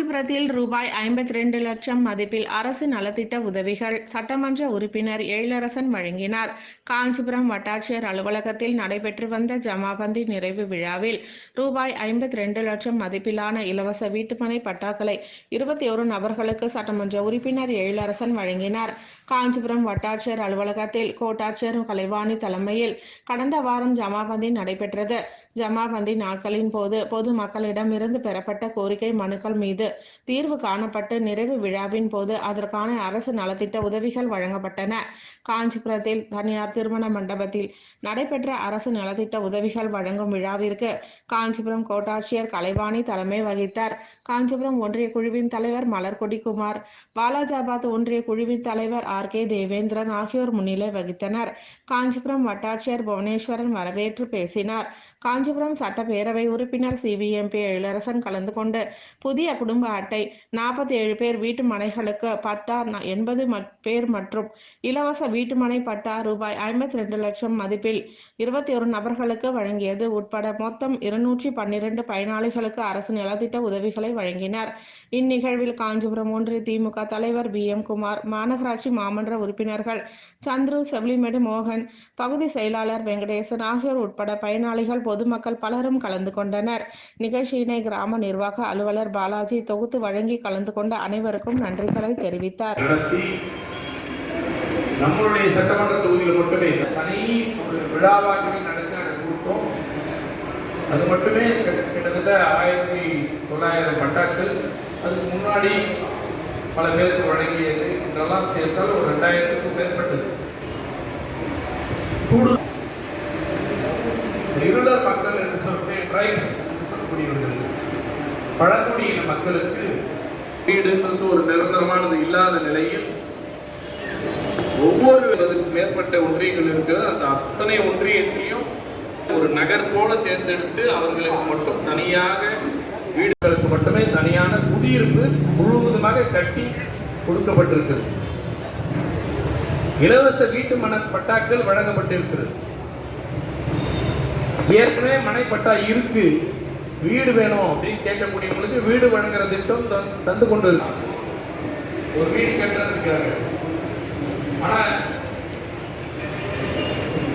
காஞ்சிபுரத்தில் ரூபாய் 52 லட்சம் மதிப்பில் அரசு நலத்திட்ட உதவிகள் சட்டமன்ற உறுப்பினர் எழிலரசன் வழங்கினார். காஞ்சிபுரம் வட்டாட்சியர் அலுவலகத்தில் நடைபெற்று வந்த ஜமாபந்தி நிறைவு விழாவில் ரூபாய் 52 லட்சம் மதிப்பிலான இலவச வீட்டுமனை பட்டாக்களை 21 நபர்களுக்கு சட்டமன்ற உறுப்பினர் எழிலரசன் வழங்கினார். காஞ்சிபுரம் வட்டாட்சியர் அலுவலகத்தில் கோட்டாட்சியர் கலைவாணி தலைமையில் கடந்த வாரம் ஜமாபந்தி நடைபெற்றது. ஜமாபந்தி நாட்களின் போது பொதுமக்களிடம் இருந்து பெறப்பட்ட கோரிக்கை மனுக்கள் மீது தீர்வு காணப்பட்டு நிறைவு விழாவின் போது அதற்கான அரசு நலத்திட்ட உதவிகள் வழங்கப்பட்டன. காஞ்சிபுரத்தில் தனியார் திருமண மண்டபத்தில் நடைபெற்ற அரசு நலத்திட்ட உதவிகள் வழங்கும் விழாவிற்கு காஞ்சிபுரம் கோட்டாட்சியர் கலைவாணி தலைமை வகித்தார். காஞ்சிபுரம் ஒன்றிய குழுவின் தலைவர் மலர்கொடி குமார், வாலாஜாபாத் ஒன்றிய குழுவின் தலைவர் RK தேவேந்திரன் ஆகியோர் முன்னிலை வகித்தனர். காஞ்சிபுரம் வட்டாட்சியர் புவனேஸ்வரன் வரவேற்று பேசினார். காஞ்சிபுரம் சட்டப்பேரவை உறுப்பினர் CVMP எழிலரசன் கலந்து கொண்டு புதிய குடும்ப அட்டை 47 பேர் வீட்டு மனைகளுக்கு பட்டா 80 பேர் மற்றும் இலவச வீட்டுமனை பட்டா ரூபாய் 52 லட்சம் மதிப்பில் 21 நபர்களுக்கு வழங்கியது உட்பட மொத்தம் 212 பயனாளிகளுக்கு அரசு நலத்திட்ட உதவிகளை வழங்கினார். இந்நிகழ்வில் காஞ்சிபுரம் ஒன்றிய திமுக தலைவர் BM குமார், மாநகராட்சி மாமன்ற உறுப்பினர்கள் சந்துரு, செவிலிமேடு மோகன், பகுதி செயலாளர் வெங்கடேசன் ஆகியோர் உட்பட பயனாளிகள், பொதுமக்கள் பலரும் கலந்து கொண்டனர். நிகழ்ச்சியினை கிராம நிர்வாக அலுவலர் பாலாஜி தொகுத்து வழங்கி கலந்து கொண்ட அனைவருக்கும் நன்றிகளை தெரிவித்தார். நம்மளுடைய சட்டமன்ற தொகுதியில் மட்டுமே தனி விழாவாக நடத்த கூட்டம், அது மட்டுமே கிட்டத்தட்ட 1900 பட்டாக்கள். அதுக்கு முன்னாடி பல பேருக்கு வழங்கியது இதெல்லாம் சேர்த்தால் ஒரு 2000க்கும் மேற்பட்டது. இருளர் மக்கள் என்று சொல்லக்கூடியவர்கள், பழங்குடியின மக்களுக்கு வீடுன்றது ஒரு நிரந்தரமானது இல்லாத நிலையில் ஒவ்வொரு மேற்பட்ட ஒன்றியங்கள் இருக்கிறது. அந்த அத்தனை ஒன்றியத்தையும் ஒரு நகர் போல தேர்ந்தெடுத்து அவர்களுக்கு மட்டும் தனியாக வீடுகளுக்கு மட்டுமே தனியான குடியிருப்பு முழுவதுமாக கட்டி கொடுக்கப்பட்டிருக்கிறது. இலவச வீட்டு மனை பட்டாக்கள் வழங்கப்பட்டிருக்கிறது. ஏற்கனவே மனைப்பட்டா இருக்கு, வீடு வேணும் அப்படின்னு கேட்கக்கூடியவங்களுக்கு வீடு வழங்குற திட்டம் தந்து கொண்டு இருக்கு. ஒரு வீடு கட்டுறதுக்காக ஆனா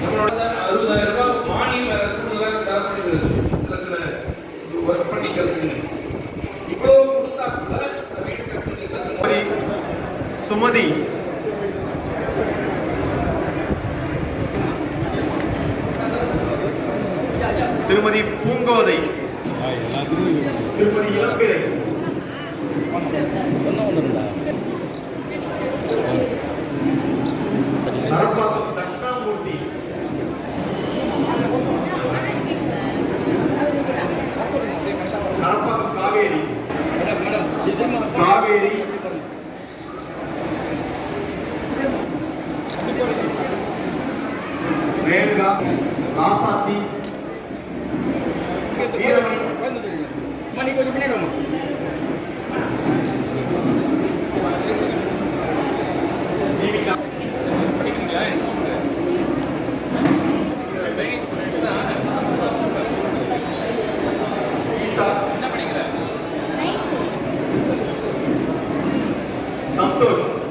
நம்மளோட 60,000 ரூபாய் மானியம் தரப்படுகிறது. ஒர்க் பண்ணிக்கிறது இவ்வளவு கொடுத்தா கூட வீடு கட்டுறது. சுமதி, திருமதி பூங்கோதை, திருமதி இளம்பிறை, நரப்பாக்கம் தட்சிணாமூர்த்தி, நரப்பாக்கம் காவேரி, ரேணுகா, ராசாத்தி, வீரமணி, தீபிகா, சந்தோஷ்,